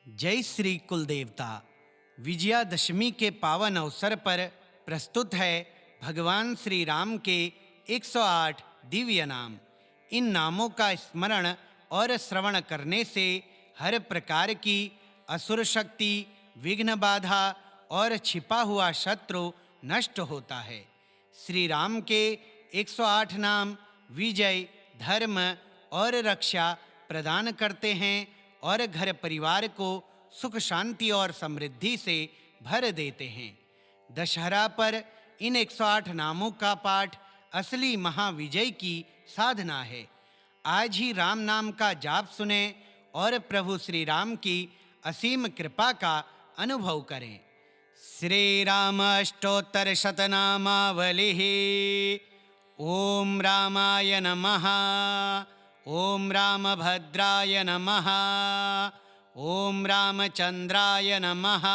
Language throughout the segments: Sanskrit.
जय श्री कुलदेवता। विजयादशमी के पावन अवसर पर प्रस्तुत है भगवान श्री राम के 108 दिव्य नाम। इन नामों का स्मरण और श्रवण करने से हर प्रकार की असुर शक्ति, विघ्न बाधा और छिपा हुआ शत्रु नष्ट होता है। श्री राम के 108 नाम विजय, धर्म और रक्षा प्रदान करते हैं और घर परिवार को सुख, शांति और समृद्धि से भर देते हैं। दशहरा पर इन 108 नामों का पाठ असली महाविजय की साधना है। आज ही राम नाम का जाप सुने और प्रभु श्री राम की असीम कृपा का अनुभव करें। श्री राम अष्टोत्तर शतनामावलिः। ओम रामाय नमः। ओम रामभद्राय नमः। ओम रामचंद्राय नमः।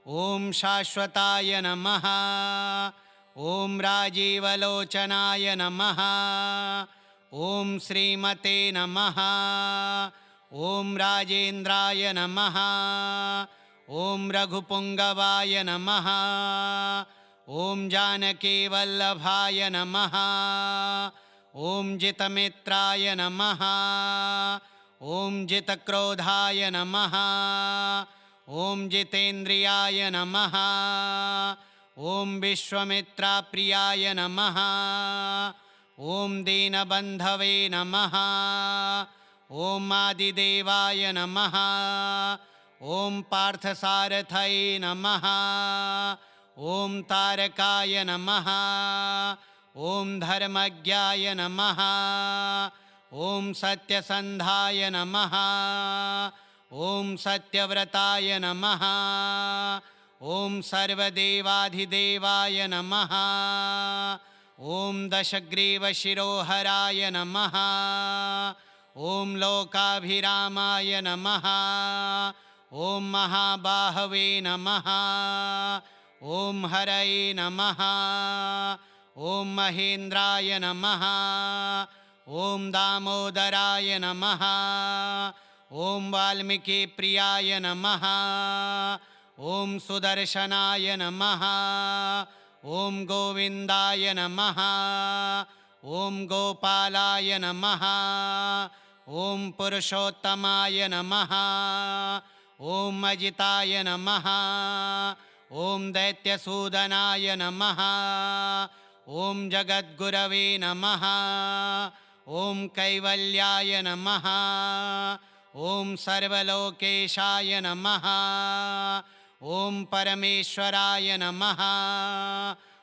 ओम शाश्वताय नमः। ओम राजीवलोचनाय नमः। ओम श्रीमते नमः। ओम राजेन्द्राय नमः। ओम रघुपुंगवाय नमः। ओम जानकीवल्लभाय नमः। ओम जितमित्राय नमः। ओम जितक्रोधाय नमः। ओम जितेन्द्रियाय नमः। ओम विश्वामित्राप्रियाय नमः। ओम दीनबन्धवे नमः। ओम आदिदेवाय नमः। ओम पार्थसारथये नमः। ओम तारकाय नमः। ओम धर्मज्ञाय नमः। ओम सत्यसन्धाय नमः। ओम सत्यव्रताय नमः। ओम सर्वदेवाधिदेवाय नमः। ओम दशग्रीवशिरोहराय नमः। ओम लोकाभिरामाय नमः। ओम महाबाहवे नमः। ओम हरये नमः। ओम महेन्द्राय नमः। ओम दामोदराय नमः। ओम वाल्मीकि प्रियाय नमः। ओम सुदर्शनाय नमः। ओम गोविंदाय नमः। ओम गोपालाय नमः। ओम पुरुषोत्तमाय नमः। ओम अजिताय नमः। ओम दैत्यसूदनाय नमः। ओम जगद्गुरवे नमः। ओम कैवल्याय नमः। ओम सर्वलोकेशाय नमः। ओम परमेश्वराय नमः।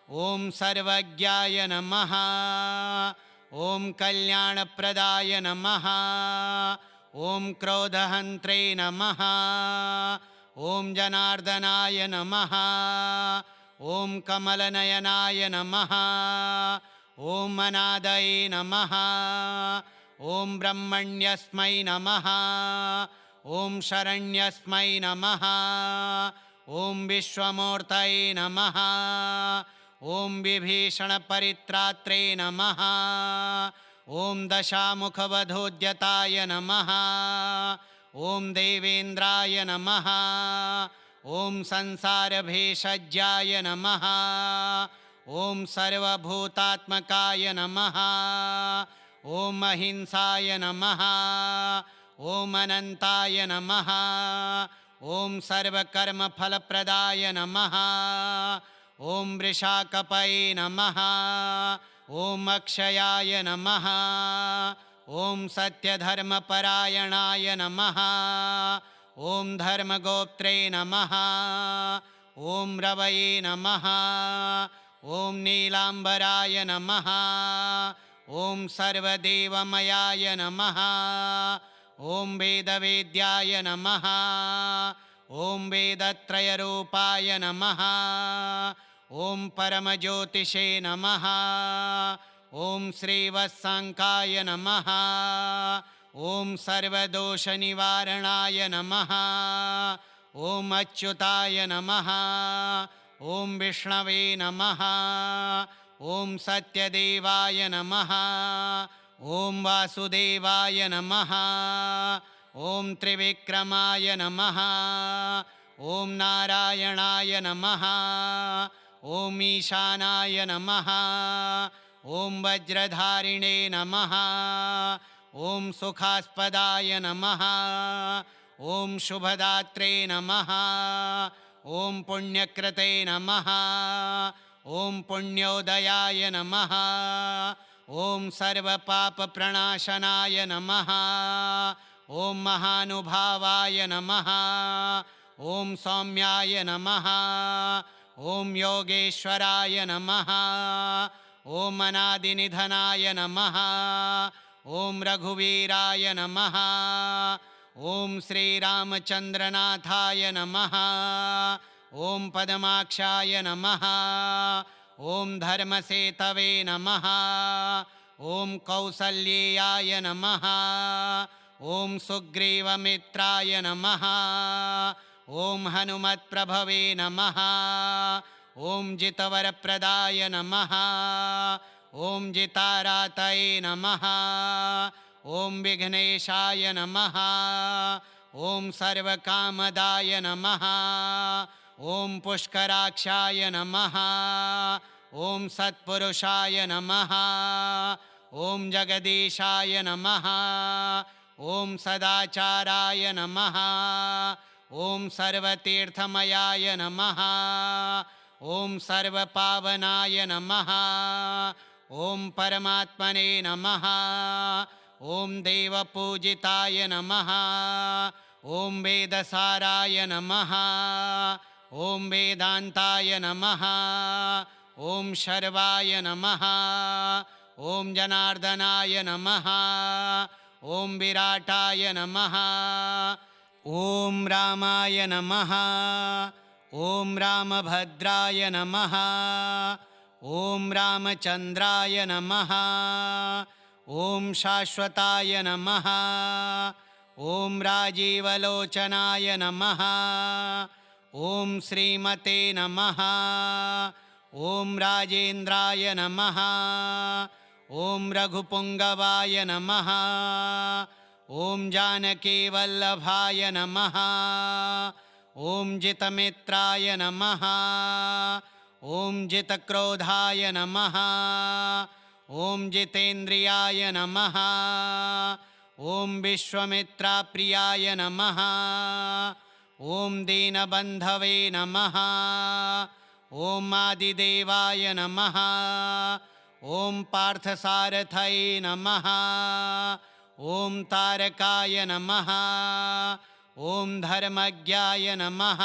ओम सर्वज्ञाय नमः। ओम कल्याणप्रदाय नमः। ओम क्रोधहन्त्रे नमः। ओम जनार्दनाय नमः। ओम कमलनयनाय नमः। ओम अनादये नमः। ओम ब्रह्मण्यस्मै नमः। ओम शरण्यस्मै नमः। ओम विश्वमूर्तये नमः। ओम विभीषणपरित्रात्रे नमः। ओम दशामुखवधोद्यताय नमः। ओम देवेन्द्राय नमः। ओम संसारभेषज्याय नमः। ओम सर्वभूतात्मकाय नमः। ओम अहिंसाय नमः। ओम अनंताय नमः। ओम सर्वकर्मफलप्रदाय नमः। ओम वृषाकपये नमः। ओम अक्षयाय नमः। ओम सत्यधर्मपरायणाय नमः। ओम धर्मगोप्त्रे नमः। ओम रवये नमः। ओम नीलांबराय नमः। ओम सर्वदेवमयाय नमः। ओम वेदवेद्याय नमः। ओम वेदत्रयरूपाय नमः। ओम परमज्योतिषे नमः। ओम श्रीवत्सांकाय नमः। ओम सर्वदोषनिवारणाय नमः। ओम अच्युताय नमः। ओम विष्णवे नमः। ओम सत्यदेवाय नमः। ओम वासुदेवाय नमः। ॐ त्रिविक्रमाय नमः। ॐ नारायणाय नमः। ॐ ईशानाय नमः। ॐ वज्रधारिणे नमः। ॐ सुखास्पदाय नमः। ॐ शुभदात्रे नमः। ॐ पुण्यकृते नमः। ॐ पुण्योदयाय नमः। ॐ सर्वपापप्रणाशनाय नमः। ॐ महानुभावाय नमः। ॐ सौम्याय नमः। ॐ योगेश्वराय नमः। ॐ अनादिनिधनाय नमः। ॐ रघुवीराय नमः। ॐ श्रीरामचन्द्रनाथाय नमः। ॐ पद्माक्षाय नमः। ॐ धर्मसेतवे नमः। ॐ कौसल्येयाय नमः। ॐ सुग्रीवमित्राय नमः। ॐ हनुमत्प्रभवे नमः। ॐ जितवरप्रदाय नमः। ॐ जितारातये नमः। ॐ विघ्नेशाय नमः। ॐ सर्वकामदाय नमः। ॐ पुष्कराक्षाय नमः। ॐ सत्पुरुषाय नमः। ॐ जगदीशाय नमः। ॐ सदाचाराय नमः। ॐ सर्वतीर्थमयाय नमः। ॐ सर्वपावनाय नमः। ॐ परमात्मने नमः। ॐ देवपूजिताय नमः। ॐ वेदसाराय नमः। ॐ वेदान्ताय नमः। ॐ शर्वाय नमः। ॐ जनार्दनाय नमः। ॐ विराटाय नमः। ॐ रामाय नमः। ॐ रामभद्राय नमः। ॐ रामचन्द्राय नमः। ॐ शाश्वताय नमः। ॐ राजीवलोचनाय नमः। ॐ श्रीमते नमः। ॐ राजेन्द्राय नमः। ॐ रघुपुङ्गवाय नमः। ॐ जानकीवल्लभाय नमः। ॐ जितमित्राय नमः। ॐ जितक्रोधाय नमः। ॐ जितेन्द्रियाय नमः। ॐ विश्वमित्राप्रियाय नमः। ॐ दीनबन्धवे नमः। ॐ आदिदेवाय नमः। ॐ पार्थसारथये नमः। ॐ तारकाय नमः। ॐ धर्मज्ञाय नमः।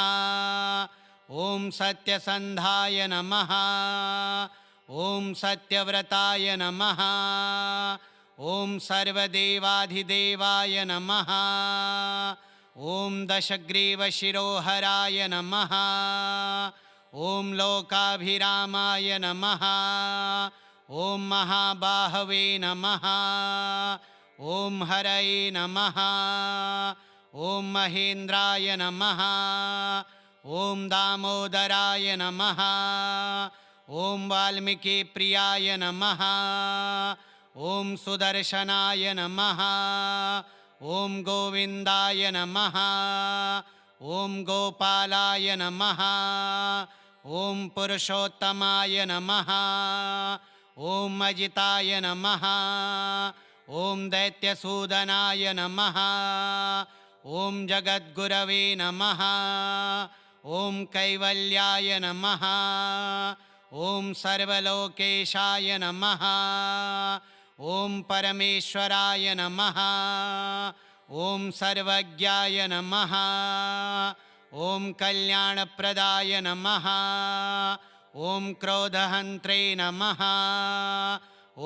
ॐ सत्यसन्धाय नमः। ॐ सत्यव्रताय नमः। ॐ सर्वदेवाधिदेवाय नमः। ॐ दशग्रीवशिरोहराय नमः। ॐ लोकाभिरामाय नमः। ॐ महाबाहवे नमः। ॐ हरये नमः। ॐ महेन्द्राय नमः। ॐ दामोदराय नमः। ॐ वाल्मीकिप्रियाय नमः। ॐ सुदर्शनाय नमः। ॐ गोविन्दाय नमः। ॐ गोपालाय नमः। ॐ पुरुषोत्तमाय नमः। ॐ अजिताय नमः। ॐ दैत्यसूदनाय नमः। ॐ जगद्गुरवे नमः। ॐ कैवल्याय नमः। ॐ सर्वलोकेशाय नमः। ॐ परमेश्वराय नमः। ॐ सर्वज्ञाय नमः। ॐ कल्याणप्रदाय नमः। ॐ क्रोधहन्त्रे नमः।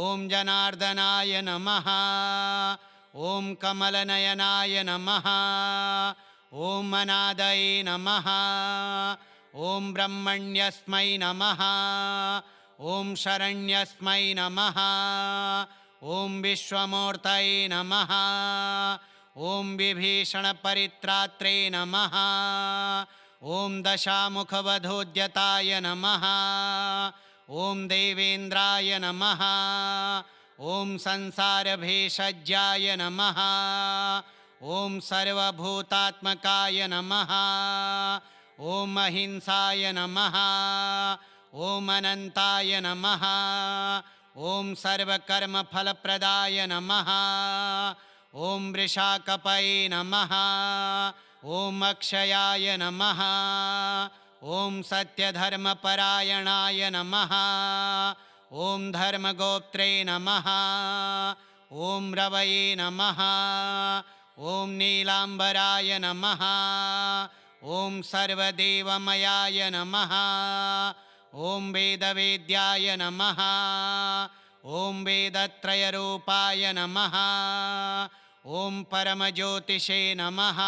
ॐ जनार्दनाय नमः। ॐ कमलनयनाय नमः। ॐ अनादये नमः। ॐ ब्रह्मण्यस्मै नमः। ॐ शरण्यस्मै नमः। ॐ विश्वमूर्तये नमः। ॐ विभीषणपरित्रात्रे नमः। ॐ दशामुखवधूद्यताय नमः। ॐ देवेन्द्राय नमः। ॐ संसारभेषज्याय नमः। ॐ सर्वभूतात्मकाय नमः। ॐ अहिंसाय नमः। ॐ अनन्ताय नमः। ॐ सर्वकर्मफलप्रदाय नमः। ॐ वृषाकपये नमः। ॐ अक्षयाय नमः। ॐ सत्यधर्मपरायणाय नमः। ॐ धर्मगोप्त्रे नमः। ॐ रवये नमः। ॐ नीलाम्बराय नमः। ॐ सर्वदेवमयाय नमः। ॐ वेदवेद्याय नमः। ॐ वेदत्रयरूपाय नमः। ॐ परमज्योतिषे नमः।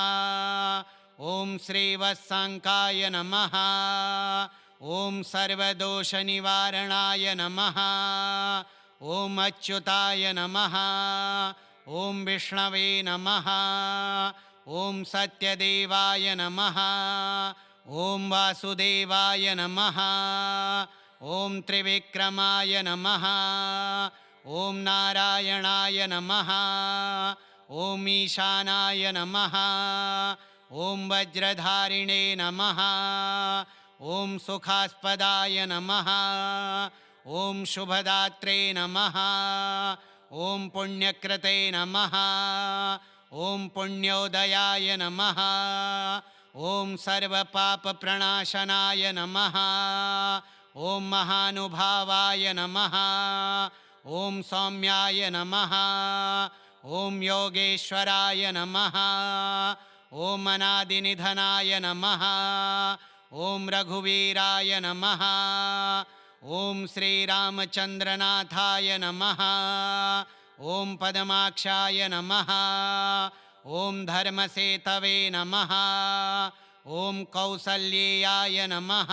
ॐ श्रीवत्साङ्काय नमः। ॐ सर्वदोषनिवारणाय नमः। ॐ अच्युताय नमः। ॐ विष्णवे नमः। ॐ सत्यदेवाय नमः। ॐ वासुदेवाय नमः। ॐ त्रिविक्रमाय नमः। ॐ नारायणाय नमः। ॐ ईशानाय नमः। ॐ वज्रधारिणे नमः। ॐ सुखास्पदाय नमः। ॐ शुभदात्रे नमः। ॐ पुण्यकृते नमः। ॐ पुण्योदयाय नमः। ॐ सर्वपापप्रणाशनाय नमः। ॐ महानुभावाय नमः। ॐ सौम्याय नमः। ॐ योगेश्वराय नमः। ॐ अनादिनिधनाय नमः। ॐ रघुवीराय नमः। ॐ श्रीरामचन्द्रनाथाय नमः। ॐ पद्माक्षाय नमः। ॐ धर्मसेतवे नमः। ॐ कौसल्येयाय नमः।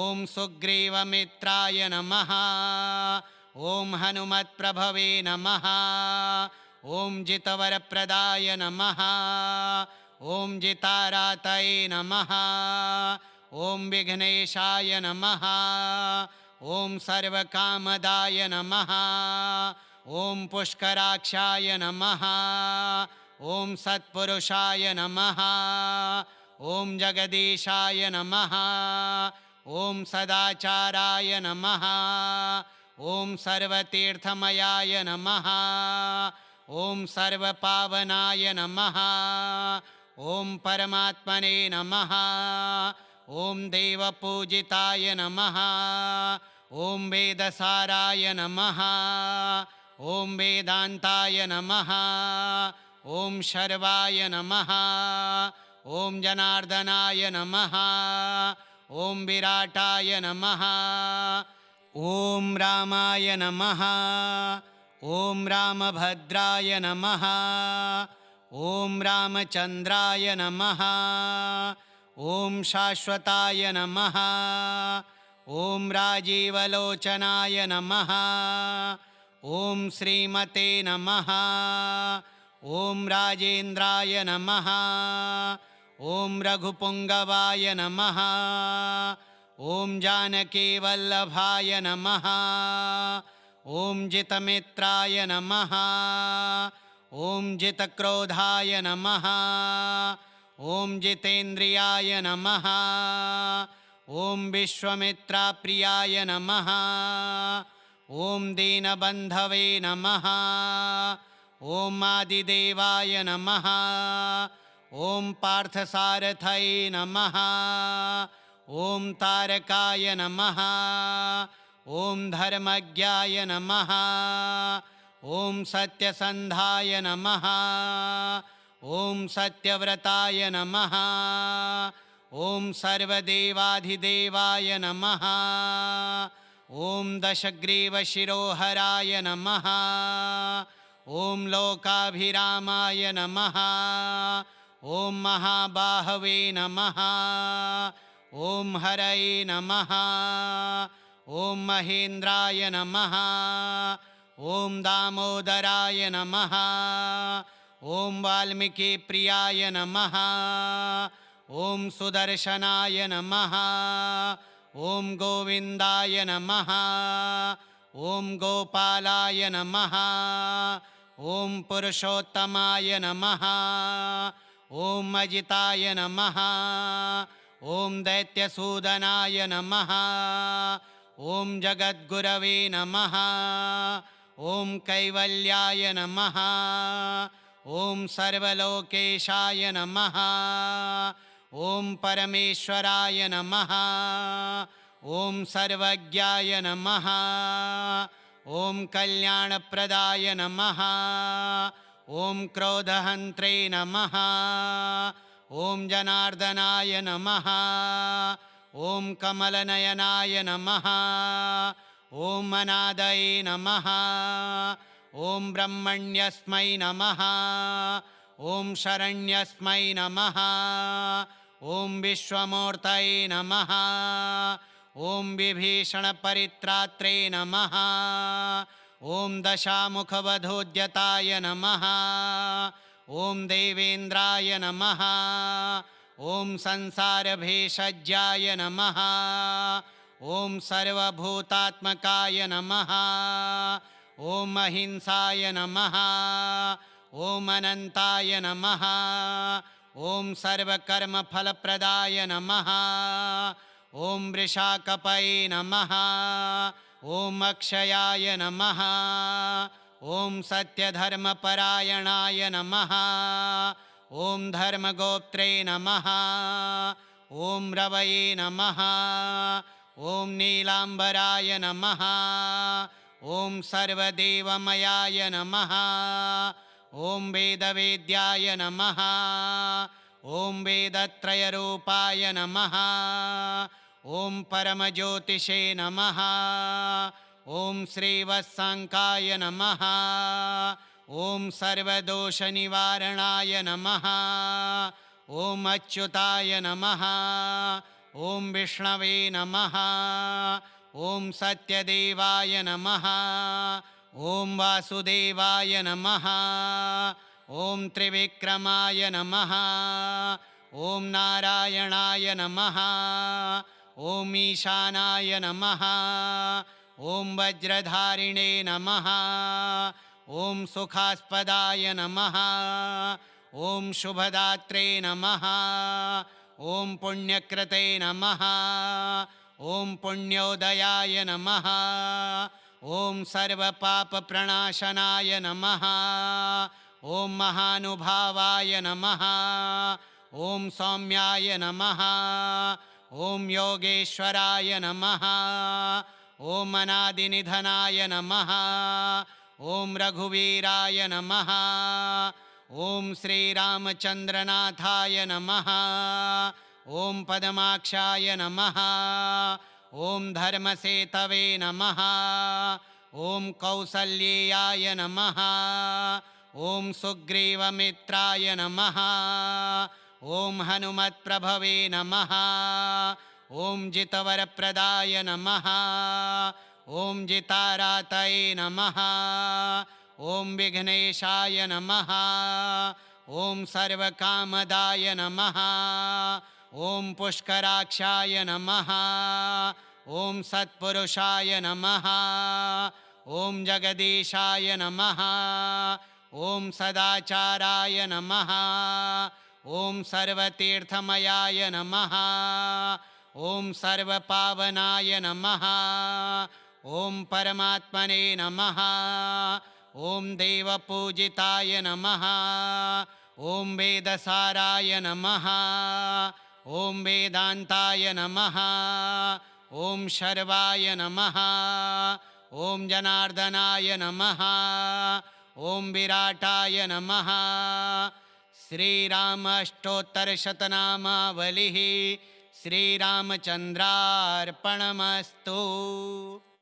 ॐ सुग्रीवमित्राय नमः। ॐ हनुमत्प्रभवे नमः। ॐ जितवरप्रदाय नमः। ॐ जितारातये नमः। ॐ विघ्नेशाय नमः। ॐ सर्वकामदाय नमः। ॐ पुष्कराक्षाय नमः। ॐ सत्पुरुषाय नमः। ॐ जगदीशाय नमः। ॐ सदाचाराय नमः। ॐ सर्वतीर्थमयाय नमः। ॐ सर्वपावनाय नमः। ॐ परमात्मने नमः। ॐ देवपूजिताय नमः। ॐ वेदसाराय नमः। ॐ वेदान्ताय नमः। ॐ शर्वाय नमः। ॐ जनार्दनाय नमः। ॐ विराटाय नमः। ॐ रामाय नमः। ॐ रामभद्राय नमः। ॐ रामचन्द्राय नमः। ॐ शाश्वताय नमः। ॐ राजीवलोचनाय नमः। ॐ श्रीमते नमः। ॐ राजेन्द्राय नमः। ॐ रघुपुङ्गवाय नमः। ॐ जानकीवल्लभाय नमः। ॐ जितमित्राय नमः। ॐ जितक्रोधाय नमः। ॐ जितेन्द्रियाय नमः। ॐ विश्वमित्राप्रियाय नमः। ॐ दीनबन्धवे नमः। ॐ आदिदेवाय नमः। ॐ पार्थसारथये नमः। ॐ तारकाय नमः। ॐ धर्मज्ञाय नमः। ॐ सत्यसन्धाय नमः। ॐ सत्यव्रताय नमः। ॐ सर्वदेवाधिदेवाय नमः। ॐ दशग्रीवशिरोहराय नमः। ॐ लोकाभिरामाय नमः। ॐ महाबाहवे नमः। ॐ हरये नमः। ॐ महेन्द्राय नमः। ॐ दामोदराय नमः। ॐ वाल्मीकिप्रियाय नमः। ॐ सुदर्शनाय नमः। ॐ गोविन्दाय नमः। ॐ गोपालाय नमः। ॐ पुरुषोत्तमाय नमः ॐ अजिताय नमः ॐ दैत्यसूदनाय नमः ॐ जगद्गुरवे नमः ॐ कैवल्याय नमः ॐ सर्वलोकेशाय नमः ॐ परमेश्वराय नमः ॐ सर्वज्ञाय नमः ॐ कल्याणप्रदाय नमः ॐ क्रोधहन्त्रे नमः ॐ जनार्दनाय नमः ॐ कमलनयनाय नमः ॐ अनादये नमः ॐ ब्रह्मण्यस्मै नमः ॐ शरण्यस्मै नमः ॐ विश्वमूर्तये नमः ॐ विभीषणपरित्रात्रे नमः ॐ दशामुखवधूद्यताय नमः ॐ देवेन्द्राय नमः ॐ संसारभेषज्याय नमः ॐ सर्वभूतात्मकाय नमः ॐ अहिंसाय नमः ॐ अनन्ताय नमः ॐ सर्वकर्मफलप्रदाय नमः ॐ वृषाकपये नमः ॐ अक्षयाय नमः ॐ सत्यधर्मपरायणाय नमः ॐ धर्मगोप्त्रे नमः ॐ रवये नमः ॐ नीलाम्बराय नमः ॐ सर्वदेवमयाय नमः ॐ वेदवेद्याय नमः ॐ वेदत्रयरूपाय नमः ॐ परमज्योतिषे नमः ॐ श्रीवत्साङ्काय नमः ॐ सर्वदोषनिवारणाय नमः ॐ अच्युताय नमः ॐ विष्णवे नमः ॐ सत्यदेवाय नमः ॐ वासुदेवाय नमः ॐ त्रिविक्रमाय नमः ॐ नारायणाय नमः ॐ ईशानाय नमः ॐ वज्रधारिणे नमः ॐ सुखास्पदाय नमः ॐ शुभदात्रे नमः ॐ पुण्यकृते नमः ॐ पुण्योदयाय नमः ॐ सर्वपापप्रणाशनाय नमः ॐ महानुभावाय नमः ॐ सौम्याय नमः ॐ योगेश्वराय नमः ॐ अनादिनिधनाय नमः ॐ रघुवीराय नमः ॐ श्रीरामचन्द्रनाथाय नमः ॐ पद्माक्षाय नमः ॐ धर्मसेतवे नमः ॐ कौसल्येयाय नमः ॐ सुग्रीवमित्राय नमः ॐ हनुमत्प्रभवे नमः ॐ जितवरप्रदाय नमः ॐ जितारातये नमः ॐ विघ्नेशाय नमः ॐ सर्वकामदाय नमः ॐ पुष्कराक्षाय नमः ॐ सत्पुरुषाय नमः ॐ जगदीशाय नमः ॐ सदाचाराय नमः ॐ सर्वतीर्थमयाय नमः ॐ सर्वपावनाय नमः ॐ परमात्मने नमः ॐ देवपूजिताय नमः ॐ वेदसाराय नमः ॐ वेदान्ताय नमः ॐ शर्वाय नमः ॐ जनार्दनाय नमः ॐ विराटाय नमः श्रीरामाष्टोत्तरशतनामावलिः श्रीरामचन्द्रार्पणमस्तु।